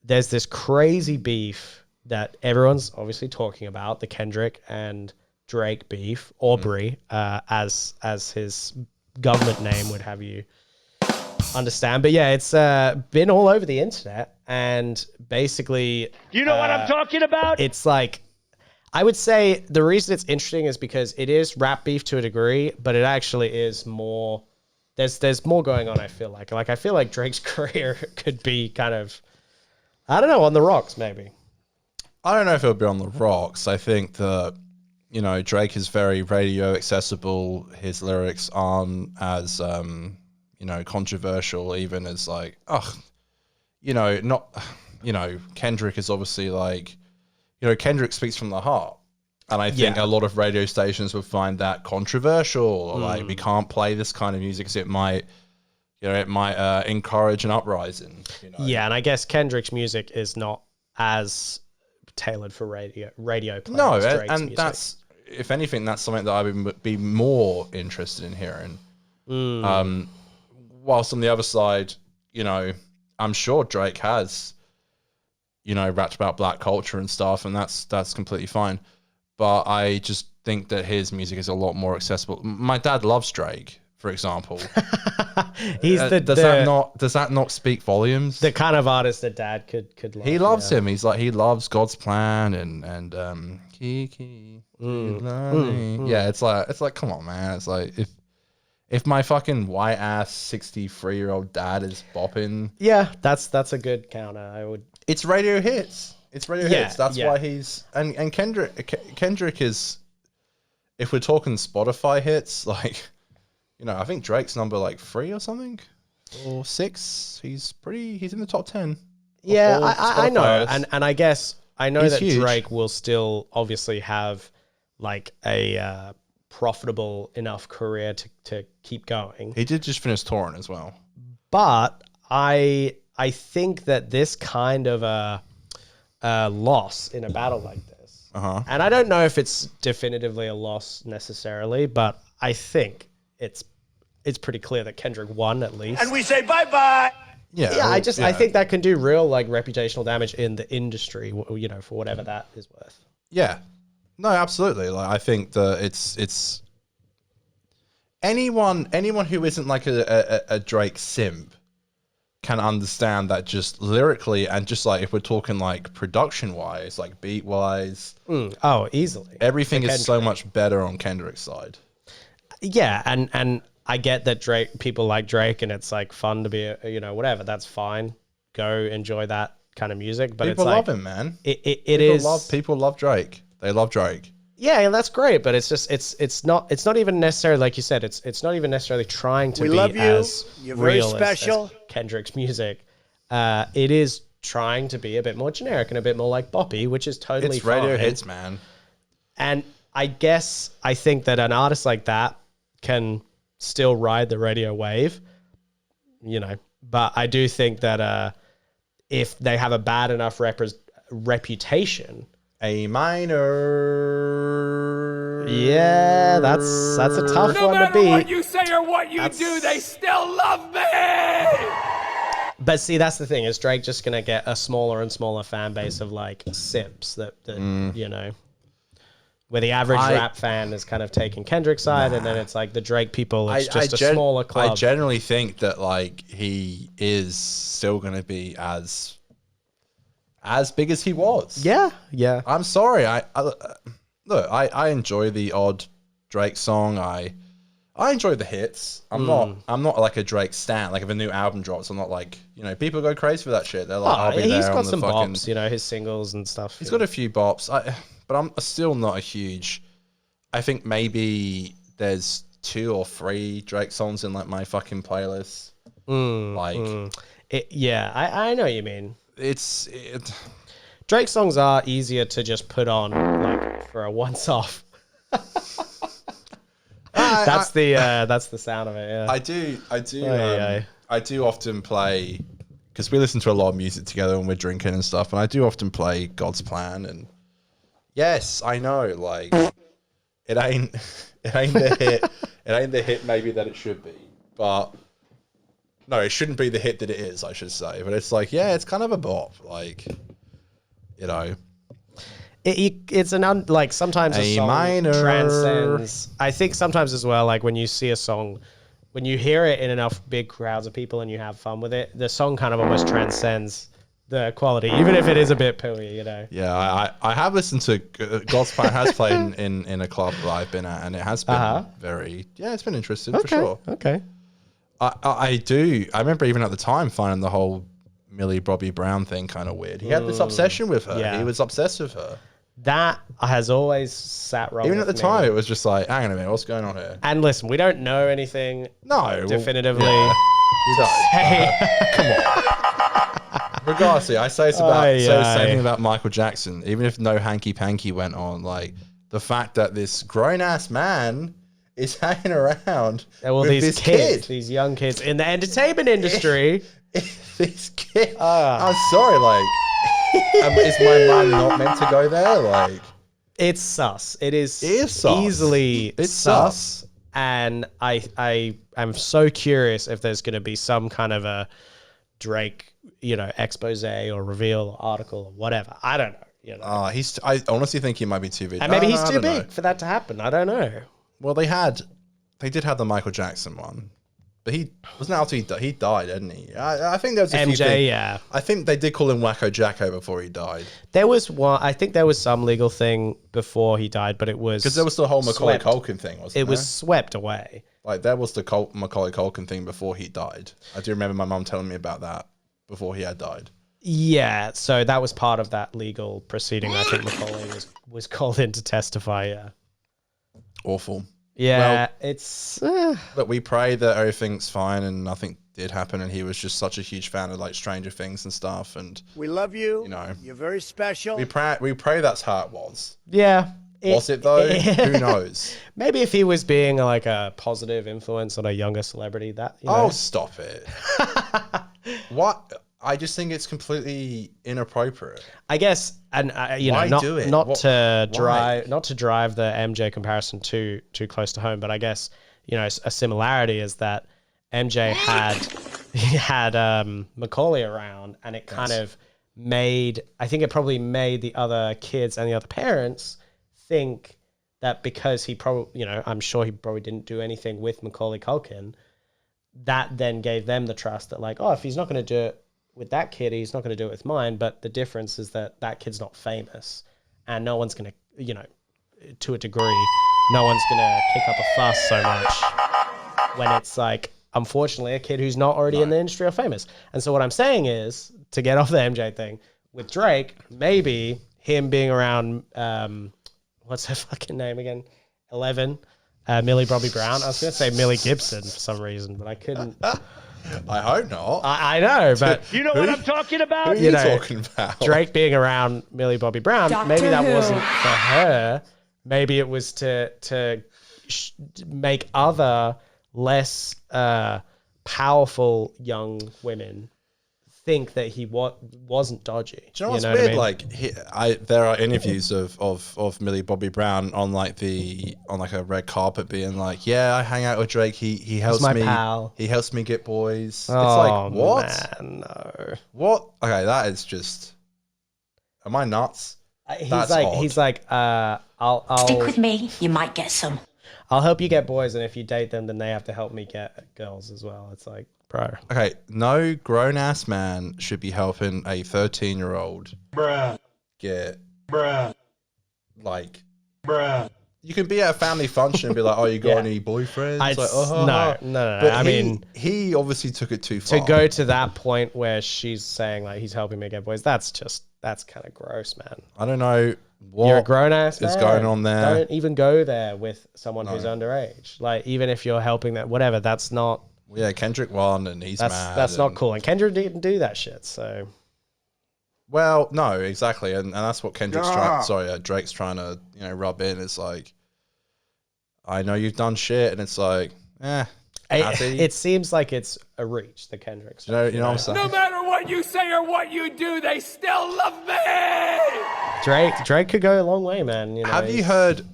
there's this crazy beef that everyone's obviously talking about, the Kendrick and Drake beef, Aubrey, as his government name would have you understand. But yeah, it's been all over the internet, and basically, you know what I'm talking about? It's like, I would say the reason it's interesting is because it is rap beef to a degree, but it actually is more. There's more going on. I feel like I feel like Drake's career could be kind of, I don't know, on the rocks maybe. I don't know if it'll be on the rocks. I think that, you know, Drake is very radio accessible. His lyrics aren't as, you know, controversial, even as like, you know, not, you know, Kendrick is obviously like, you know, Kendrick speaks from the heart. And I think a lot of radio stations would find that controversial, or like, we can't play this kind of music because it might, you know, it might encourage an uprising. You know? Yeah, and I guess Kendrick's music is not as tailored for radio play. No, as Drake's and music. that's, if anything, that's something that I would be more interested in hearing. Whilst on the other side, you know, I'm sure Drake has, you know, rapped about black culture and stuff, and that's completely fine. But I just think that his music is a lot more accessible. My dad loves Drake, for example. He's does that not speak volumes? The kind of artist that Dad could love. He loves him. He's like, he loves God's Plan and Kiki. Yeah, it's like come on, man. It's like if my fucking white ass 63-year-old dad is bopping. Yeah, that's a good counter. I would. It's radio hits. It's radio hits. That's why he's and Kendrick is, if we're talking Spotify hits, like, you know, I think Drake's number like 3 or something, or 6. He's in the top 10. Yeah, I know, and I guess I know that huge. Drake will still obviously have like a profitable enough career to keep going. He did just finish touring as well. But I think that this kind of a loss in a battle like this, and I don't know if it's definitively a loss necessarily, but I think it's pretty clear that Kendrick won at least. And we say bye-bye. Yeah, well, I think that can do real like reputational damage in the industry, you know, for whatever that is worth. Yeah, no, absolutely. Like, I think that it's anyone who isn't like a Drake simp can understand that just lyrically, and just like if we're talking like production wise, like beat wise, easily everything is so much better on Kendrick's side. Yeah, and I get that people like Drake, and it's like fun to be, you know, whatever. That's fine. Go enjoy that kind of music. But people it's like, love him, man. People love Drake. They love Drake. Yeah, and that's great. But it's just it's not even necessarily, like you said. It's not even necessarily trying to be as You're very real special. as Kendrick's music. It is trying to be a bit more generic and a bit more like boppy, which is totally it's radio fine. hits, man. And I think that an artist like that can still ride the radio wave, you know. But I do think that if they have a bad enough reputation, A minor. yeah, that's a tough No one to matter beat. what you say or what you do, they still love me. But see, that's the thing. Is Drake just gonna get a smaller and smaller fan base of like simps that you know, where the average rap fan is kind of taking Kendrick's side, and then it's like the Drake people, it's just a smaller club. I generally think that like he is still going to be as big as he was. Yeah. I'm sorry. I enjoy the odd Drake song. I enjoy the hits. I'm not like a Drake stan. Like if a new album drops, I'm not like, you know, people go crazy for that shit. They're like, I'll be there. He's got some bops, you know, his singles and stuff. He's got a few bops. But I'm still not a huge. I think maybe there's 2 or 3 Drake songs in like my fucking playlist. I know what you mean. It's Drake songs are easier to just put on like for a once off. That's the sound of it. Yeah. I do often play, because we listen to a lot of music together when we're drinking and stuff, and I do often play God's Plan. And yes, I know, like it ain't the hit, it ain't the hit maybe that it should be, but No, it shouldn't be the hit that it is, I should say. But it's like, yeah, it's kind of a bop. Like, you know. It's like sometimes a song minor transcends. I think sometimes as well, like when you see a song, when you hear it in enough big crowds of people and you have fun with it, the song kind of almost transcends the quality, even if it is a bit pooey, you know. Yeah, I have listened to God's Plan has played in a club that I've been at, and it has been it's been interesting for sure. Okay. I do. I remember even at the time finding the whole Millie Bobby Brown thing kind of weird. He had this obsession with her. Yeah. He was obsessed with her. That has always sat wrong. Even at the with time, me. it was just like, hang on a minute, what's going on here? And listen, we don't know anything definitively. Hey, come on. Regardless, I say it's about the same thing about Michael Jackson. Even if no hanky panky went on, like the fact that this grown ass man is hanging around with these this kids, kid, these young kids in the entertainment industry. This kid, I'm sorry, like, is my mind not meant to go there? Like, it's sus. It is sus. Easily It's sus. And I am so curious if there's going to be some kind of a Drake, expose or reveal or article or whatever. I don't know. I honestly think he might be too big. And maybe he's too big for that to happen. I don't know. Well, they did have the Michael Jackson one, but he wasn't after he died, didn't he? I think there was a few things. Yeah. I think they did call him Wacko Jacko before he died. There was one. I think there was some legal thing before he died, but it was because there was the whole Macaulay Culkin thing, wasn't it? It there? was swept away. Like there was the Macaulay Culkin thing before he died. I do remember my mum telling me about that before he had died. Yeah, so that was part of that legal proceeding. I think Macaulay was called in to testify. Yeah. Awful. Yeah, it's. But we pray that everything's fine and nothing did happen, and he was just such a huge fan of like Stranger Things and stuff. And we love you. You're very special. We pray that's how it was. Yeah. Was it though? Who knows? Maybe if he was being like a positive influence on a younger celebrity, that. Oh, stop it! What? I just think it's completely inappropriate. I guess, and not to drive the MJ comparison too close to home, but I guess a similarity is that MJ had Macaulay around, and it kind of made. I think it probably made the other kids and the other parents think that because he probably, I'm sure he probably didn't do anything with Macaulay Culkin, that then gave them the trust that like, oh, if he's not going to do it with that kid, he's not going to do it with mine. But the difference is that kid's not famous, and no one's going to, to a degree, no one's going to kick up a fuss so much when it's like, unfortunately, a kid who's not already in the industry or famous. And so what I'm saying is, to get off the MJ thing, with Drake, maybe him being around, what's her fucking name again? 11, Millie Bobby Brown. I was going to say Millie Gibson for some reason, but I couldn't. I hope not. I know, but you know what I'm talking about? Who are you talking about? Drake being around Millie Bobby Brown, maybe that wasn't for her. Maybe it was to make other less powerful young women think that he wasn't dodgy. Do you know what's weird? I mean? Like, there are interviews of Millie Bobby Brown on like a red carpet, being like, "Yeah, I hang out with Drake. He helps me. Pal. He helps me get boys." Oh, it's like, what? Man, no. What? Okay, that is just. Am I nuts? He's like, I'll stick with me. You might get some. I'll help you get boys, and if you date them, then they have to help me get girls as well. It's like, bro. Okay, no grown-ass man should be helping a 13-year-old get, like, you can be at a family function and be like, oh, you got any boyfriends? No. But I mean, he obviously took it too far. To go to that point where she's saying, like, he's helping me get boys, that's kind of gross, man. I don't know what you're a grown-ass man. is going on there. Don't even go there with someone who's underage. Like, even if you're helping that, whatever, that's not... Well, yeah, Kendrick won, and he's mad. That's not cool. And Kendrick didn't do that shit, so... Well, no, exactly. And that's what Kendrick's Drake's trying to, rub in. It's like, I know you've done shit, and it's like, it seems like it's a reach, the Kendrick's. You know what I'm saying? No matter what you say or what you do, they still love me. Drake could go a long way, man. Have you said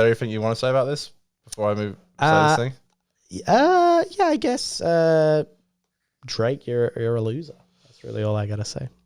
everything you want to say about this before I move say this thing? Yeah, I guess Drake, you're a loser. That's really all I gotta say.